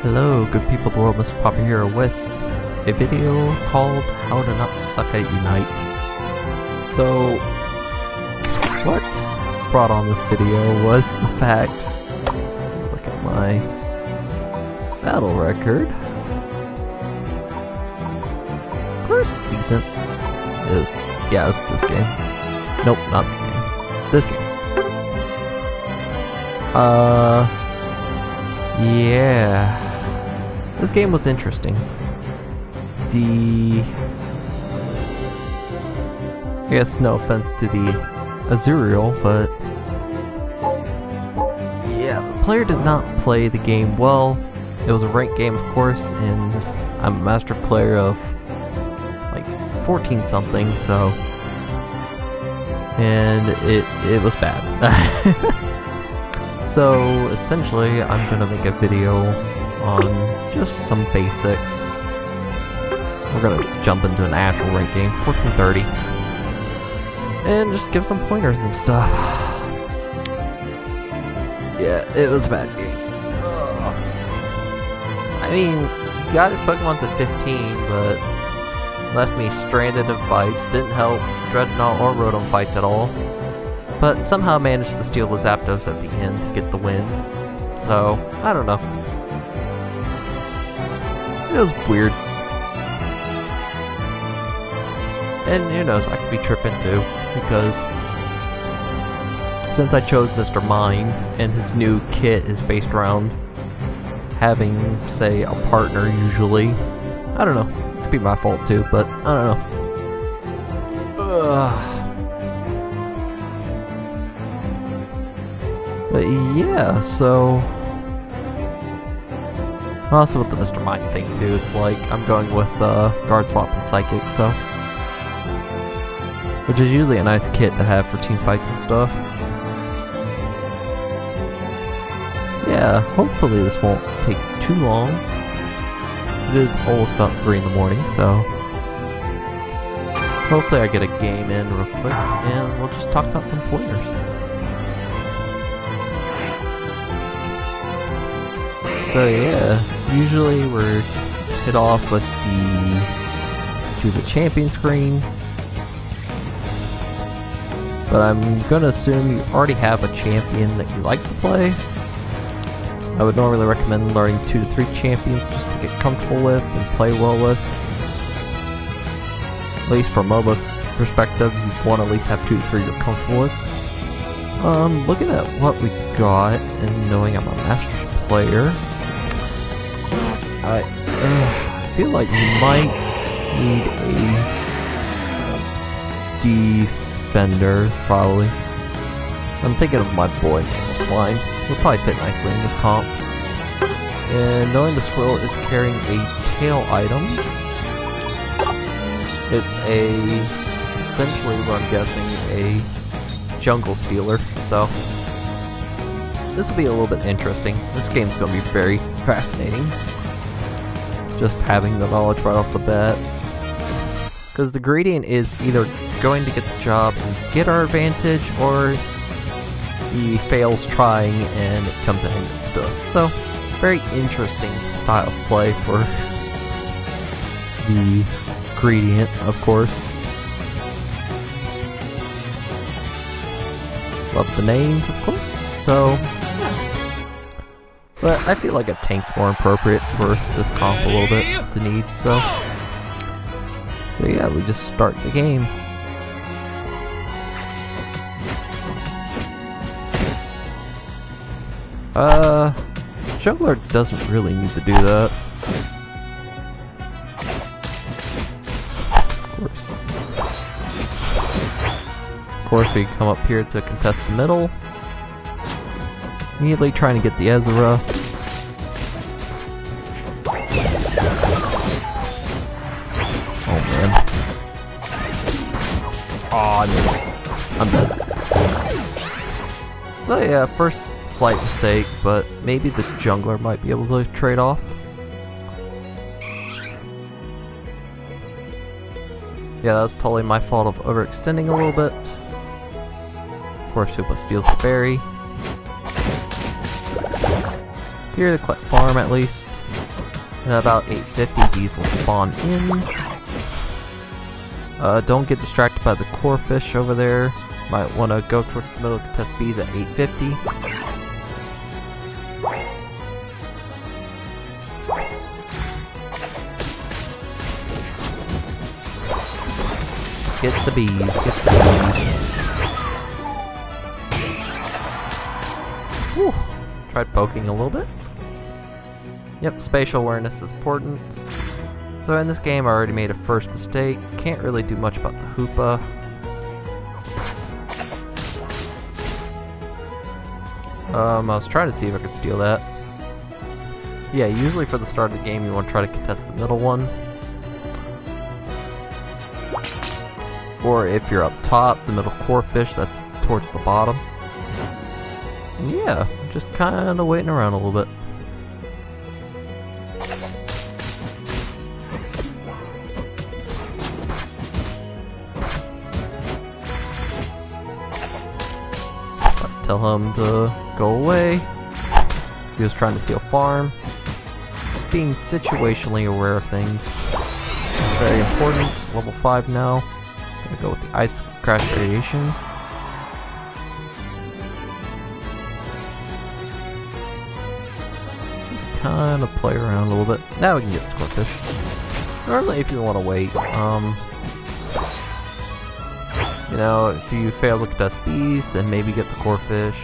Hello, good people of the world, Mr. Papa here with a video called How to Not Suck at Unite. So, what brought on this video was the fact, look at my battle record. First decent is, yeah, it's this game. Nope, not the game. This game. Yeah. This game was interesting. I guess no offense to the Azuriel, but yeah, the player did not play the game well. It was a ranked game, of course, and I'm a master player of like 14 something, so, and it was bad. So essentially, I'm gonna make a video on just some basics. We're gonna jump into an actual ranked game, 1430, and just give some pointers and stuff. Yeah, it was a bad game. I mean, got his Pokemon to 15, but left me stranded in fights. Didn't help Dreadnought or Rotom fights at all. But somehow managed to steal the Zapdos at the end to get the win. So, I don't know. It was weird. And who knows, I could be tripping too, because since I chose Mr. Mime, and his new kit is based around having, say, a partner usually. I don't know. It could be my fault too, but I don't know. But yeah, so also with the Mr. Mime thing too, it's like I'm going with Guard Swap and Psychic, so, which is usually a nice kit to have for team fights and stuff. Yeah, hopefully this won't take too long. It is almost about 3 in the morning, so hopefully I get a game in real quick and we'll just talk about some pointers. So yeah, usually we're hit off with the choose a champion screen, but I'm gonna assume you already have a champion that you like to play. I would normally recommend learning 2 to 3 champions just to get comfortable with and play well with. At least from MOBA's perspective, you want to at least have 2 to 3 you're comfortable with. Looking at what we got and knowing I'm a Masters player, I feel like you might need a defender, probably. I'm thinking of my boy, Slime. He'll probably fit nicely in this comp. And knowing the squirrel is carrying a tail item, it's essentially what I'm guessing, a jungle stealer, so this will be a little bit interesting. This game's going to be very fascinating, just having the knowledge right off the bat. Because the gradient is either going to get the job and get our advantage, or he fails trying and it comes in handy to us. So, very interesting style of play for the gradient, of course. Love the names, of course, so yeah. But I feel like a tank's more appropriate for this comp a little bit, the need, so yeah, we just start the game. Juggler doesn't really need to do that. Of course, we come up here to contest the middle. Immediately trying to get the Ezra. Oh man. Oh, I'm dead. So yeah, first slight mistake, but maybe the jungler might be able to trade off. Yeah, that's totally my fault of overextending a little bit. Of course, Hoopa steals the berry. here to collect farm at least. And at about 8:50, bees will spawn in. Don't get distracted by the core fish over there. Might want to go towards the middle to test bees at 8:50. Get the bees, get the bees. Whew. Tried poking a little bit. Yep, spatial awareness is important. So in this game I already made a first mistake. Can't really do much about the Hoopa. I was trying to see if I could steal that. Yeah, usually for the start of the game you want to try to contest the middle one. Or if you're up top, the middle core fish that's towards the bottom. And yeah, just kinda waiting around a little bit. Tell him to go away. He was trying to steal farm. Being situationally aware of things. Very important. It's level 5 now. Gonna go with the ice crash radiation. Just kind of play around a little bit. Now we can get the scorpish. Normally, if you want to wait, you know, if you fail to contest bees, then maybe get the core fish.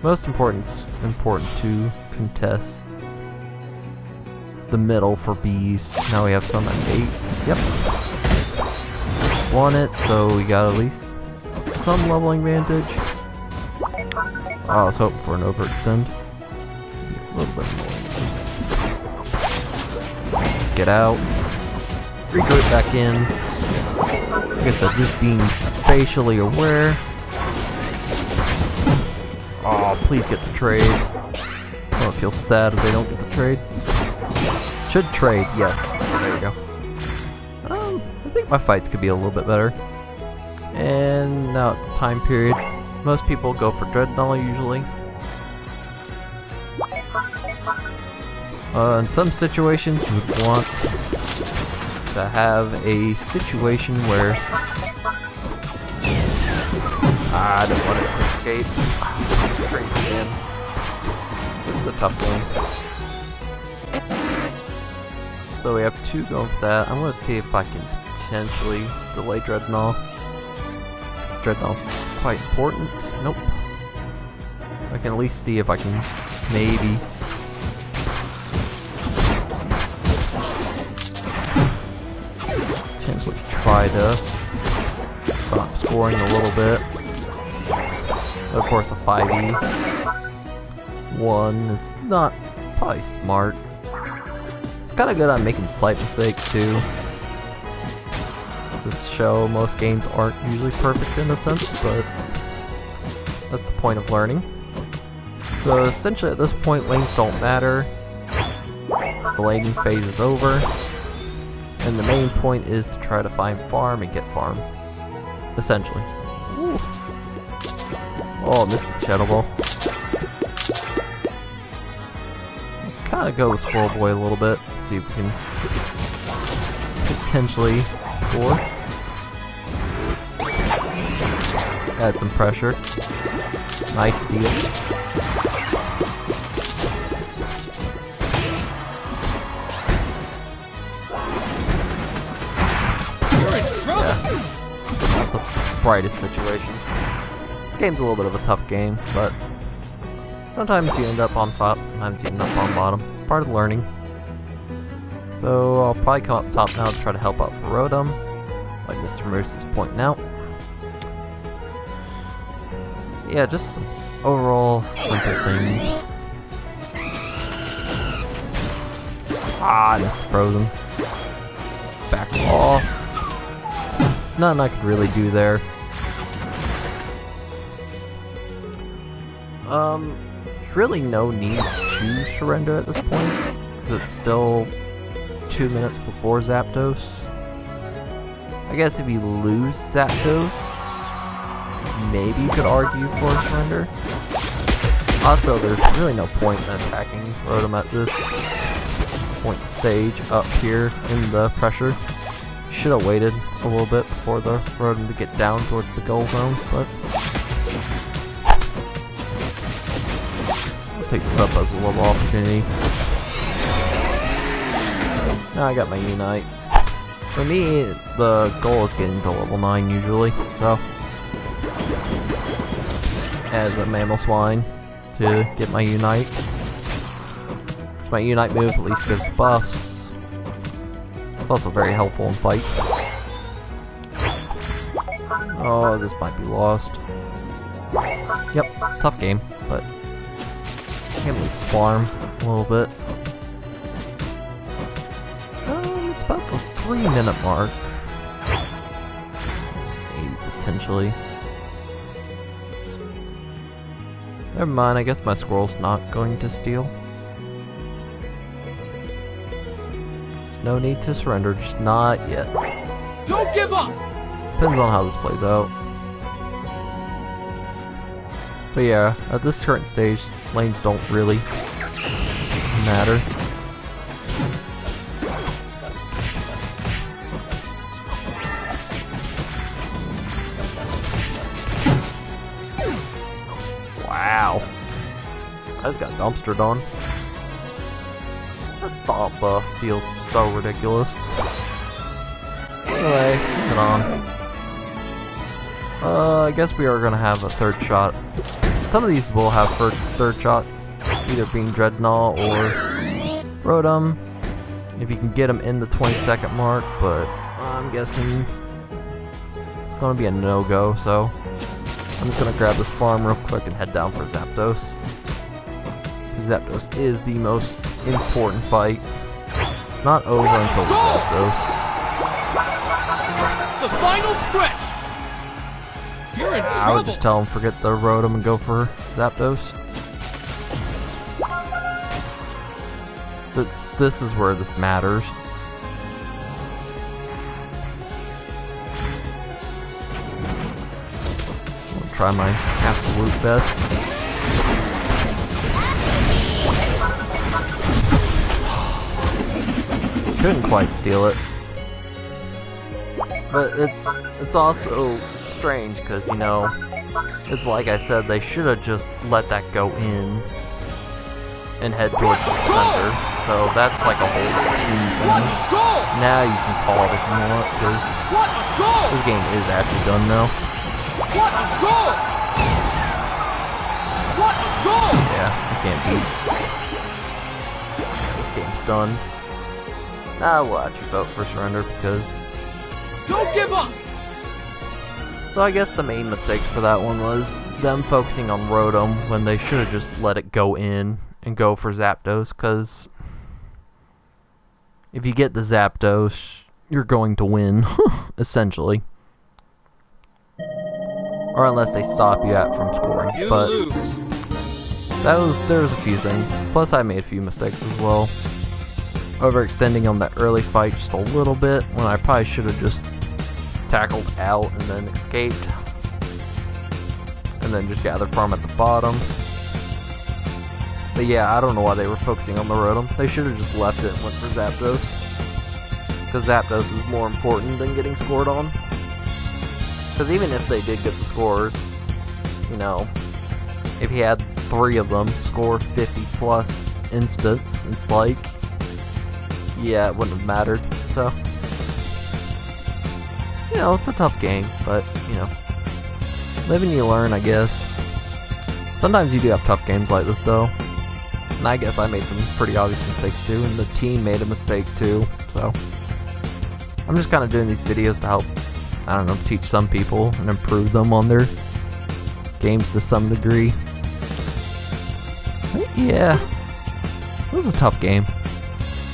Most important to contest the middle for bees. Now we have some at 8. Yep. Won it, so we got at least some leveling advantage. Oh, I was hoping for an overextend. A little bit more. Get out. Regroup back in. Like I said, just being spatially aware. Oh, please get the trade. Oh, it feels sad if they don't get the trade. Should trade, yes. There we go. I think my fights could be a little bit better. And now at the time period, most people go for Dreadnought usually. In some situations, you would want to have a situation where I don't want it to escape. This is a tough game. So we have 2 going for that. I'm going to see if I can potentially delay Dreadnought. Dreadnought's quite important. Nope. I can at least see if I can maybe potentially try to stop scoring a little bit. Of course, a 5e1 is not probably smart. It's kind of good at making slight mistakes too. Just to show most games aren't usually perfect in a sense, but that's the point of learning. So essentially at this point lanes don't matter. The laning phase is over. And the main point is to try to find farm and get farm. Essentially. Ooh. Oh, I missed the Shadow Ball. Kinda go with Squirrel Boy a little bit. See if we can potentially score. Add some pressure. Nice steal. Yeah. Not the brightest situation. This game's a little bit of a tough game, but sometimes you end up on top, sometimes you end up on bottom. Part of the learning. So I'll probably come up top now to try to help out for Rotom, like Mr. Moose is pointing out. Yeah, just some overall simple things. Ah, I missed the frozen. Back off. Nothing I could really do there. There's really no need to surrender at this point, because it's still 2 minutes before Zapdos. I guess if you lose Zapdos, maybe you could argue for a surrender. Also, there's really no point in attacking Rotom at this point stage up here in the pressure. Should have waited a little bit before the Rotom to get down towards the goal zone, but I'll take this up as a little opportunity. Now I got my Unite. For me, the goal is getting to level 9 usually, so as a Mammal Swine to get my Unite. My Unite move at least gives buffs. It's also very helpful in fights. Oh, this might be lost. Yep, tough game, but I can at least farm a little bit. It's about the 3-minute mark. Maybe potentially. Never mind, I guess my squirrel's not going to steal. There's no need to surrender, just not yet. Don't give up! Depends on how this plays out. But yeah, at this current stage, lanes don't really matter. Wow. I just got dumpstered on. This thought buff feels so ridiculous. Anyway, moving on. I guess we are gonna have a third shot. Some of these will have third shots, either being Dreadnought or Rotom, if you can get them in the 20-second mark, but I'm guessing it's gonna be a no-go, so I'm just gonna grab this farm real quick and head down for Zapdos. Zapdos is the most important fight. It's not over until Zapdos. The final stretch! You're in trouble! I would just tell him forget the Rotom and go for Zapdos. This is where this matters. I'll try my absolute best. Couldn't quite steal it. But it's also strange because, you know, it's like I said, they should have just let that go in and head towards the center. So that's like a whole team thing. Now you can call it if you want, because this game is actually done now. Yeah, you can't beat. This game's done. Now we'll actually vote for surrender because don't give up! So I guess the main mistake for that one was them focusing on Rotom when they should have just let it go in and go for Zapdos, because if you get the Zapdos, you're going to win, essentially. Or unless they stop you from scoring. You but lose. there was a few things. Plus I made a few mistakes as well. Overextending on that early fight just a little bit when I probably should have just tackled out and then escaped. And then just gather farm at the bottom. But yeah, I don't know why they were focusing on the Rotom. They should have just left it and went for Zapdos. Because Zapdos is more important than getting scored on. Because even if they did get the scores, you know, if he had 3 of them score 50 plus instants, it's like, yeah, it wouldn't have mattered. So, you know, it's a tough game, but, you know, live and you learn, I guess. Sometimes you do have tough games like this, though. And I guess I made some pretty obvious mistakes, too, and the team made a mistake, too. So, I'm just kind of doing these videos to help, I don't know, teach some people and improve them on their games to some degree. But yeah, it was a tough game.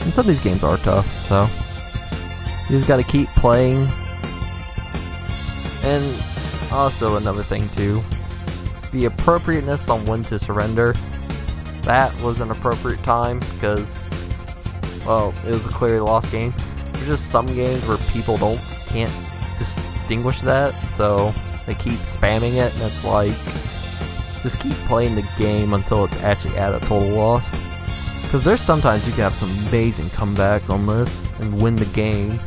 And some of these games are tough, so you just gotta keep playing. And also another thing too, the appropriateness on when to surrender. That was an appropriate time because, well, it was a clearly lost game. There's just some games where people can't distinguish that, so they keep spamming it, and it's like, just keep playing the game until it's actually at a total loss. Because there's sometimes you can have some amazing comebacks on this and win the game.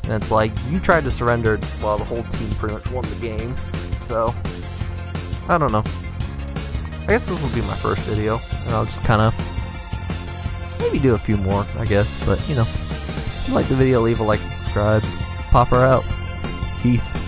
And it's like, you tried to surrender while the whole team pretty much won the game. So, I don't know. I guess this will be my first video, and I'll just kind of maybe do a few more, I guess. But, you know, if you like the video, leave a like and subscribe. Pop her out. Peace.